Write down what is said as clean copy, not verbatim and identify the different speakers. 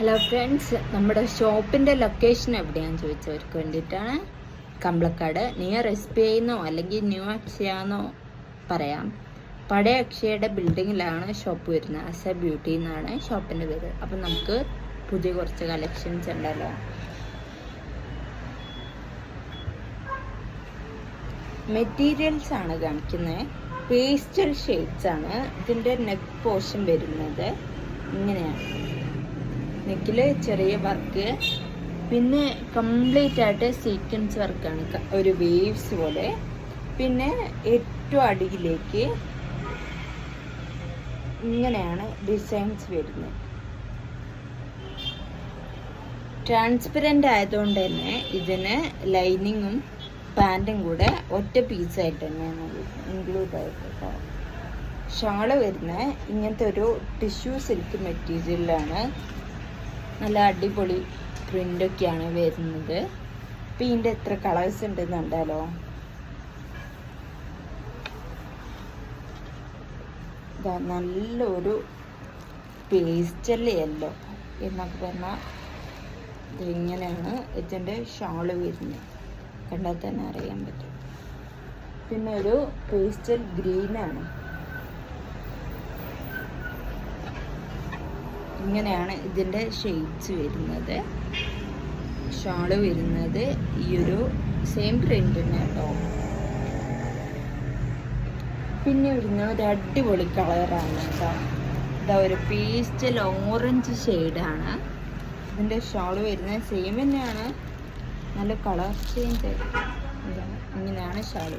Speaker 1: Hello friends, നമ്മുടെ ഷോപ്പിൻ്റെ location എവിടെയാണെന്ന് ചോദിച്ചവർക്ക് വേണ്ടിയിട്ടാണ്. കമ്പളക്കാട് നിയർ SBI എന്നോ അല്ലെങ്കിൽ ന്യൂ അക്ഷയ എന്നോ പറയാം. പഴയ അക്ഷയയുടെ ബിൽഡിങ്ങിലാണ് ഷോപ്പ് വരുന്നത്. അസ ബ്യൂട്ടി എന്നാണ് ഷോപ്പിൻ്റെ പേര്. അപ്പം നമുക്ക് പുതിയ കുറച്ച് കളക്ഷൻസ് ഉണ്ടല്ലോ. മെറ്റീരിയൽസ് ആണ് കാണിക്കുന്നത്. പേസ്റ്റൽ ഷെയ്ഡ്സ് ആണ്. ഇതിൻ്റെ നെക്ക് പോർഷൻ വരുന്നത് ഇങ്ങനെയാണ്. നെക്കിൽ ചെറിയ വർക്ക്, പിന്നെ കംപ്ലീറ്റ് ആയിട്ട് സീക്വൻസ് വർക്കാണ്, ഒരു വേവ്സ് പോലെ. പിന്നെ ഏറ്റവും അടിയിലേക്ക് ഇങ്ങനെയാണ് ഡിസൈൻസ് വരുന്നത്. ട്രാൻസ്പെറൻ്റ് ആയതുകൊണ്ട് തന്നെ ഇതിന് ലൈനിങ്ങും പാൻറ്റും കൂടെ ഒറ്റ പീസായിട്ട് തന്നെയാണ് ഇൻക്ലൂഡ് ആയിട്ട്. ഷാള് വരുന്നത് ഇങ്ങനത്തെ ഒരു ടിഷ്യൂ സിൽക്ക് മെറ്റീരിയലാണ്. നല്ല അടിപൊളി പ്രിൻ്റൊക്കെയാണ് വരുന്നത്. ഇപ്പം ഇതിൻ്റെ എത്ര കളേഴ്സ് ഉണ്ടെന്ന് കണ്ടാലോ. ഇതാ നല്ലൊരു പേസ്റ്റൽ യെല്ലോ എന്നൊക്കെ പറഞ്ഞാൽ ഇതിങ്ങനെയാണ് ഇതിൻ്റെ ഷാള് വരുന്നത്. കണ്ടാൽ തന്നെ അറിയാൻ പറ്റും. പിന്നെ ഒരു പേസ്റ്റൽ ഗ്രീനാണ്. ഇങ്ങനെയാണ് ഇതിൻ്റെ ഷെയ്ഡ്സ് വരുന്നത്. ഷാള് വരുന്നത് ഈ ഒരു സെയിം പ്രിൻ്റ് തന്നെ കേട്ടോ. പിന്നെ വരുന്ന ഒരു അടിപൊളി കളറാണ് കേട്ടോ. ഇതാ ഒരു പേസ്റ്റൽ ഓറഞ്ച് ഷെയ്ഡാണ്. ഇതിൻ്റെ ഷാള് വരുന്നത് സെയിം തന്നെയാണ്, നല്ല കളർ ചേഞ്ച് ആയിരിക്കും. ഇങ്ങനെയാണ് ഷാള്.